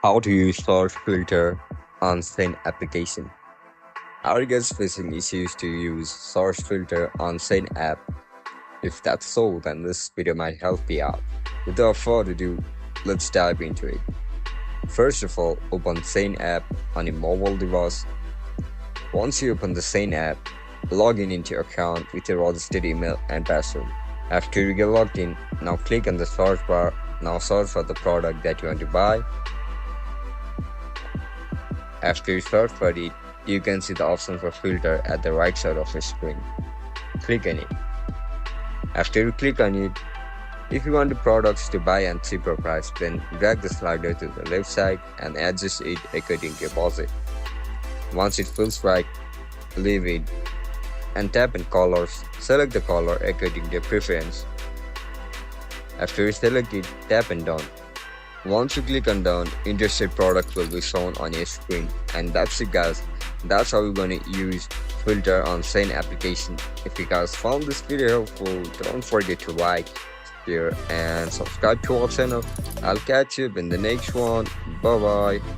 How to use source filter on Shein application. Are you guys facing issues to use source filter on Shein app? If that's so, then this video might help you out. Without further ado, let's dive into it. First of all, open Shein app on your mobile device. Once you open the Shein app, log in into your account with your registered email and password. After you get logged in, now click on the search bar. Now search for the product that you want to buy. After you search for it, you can see the option for filter at the right side of your screen. Click on it. After you click on it, if you want the products to buy at cheaper price, then drag the slider to the left side and adjust it according to your budget. Once it feels right, leave it and tap in colors. Select the color according to your preference. After you select it, tap on done. Once you click on done, interested product will be shown on your screen. And that's it, guys. That's how you're gonna use filter on Shein application. If you guys found this video helpful, don't forget to like, share and subscribe to our channel. I'll catch you in the next one. Bye bye.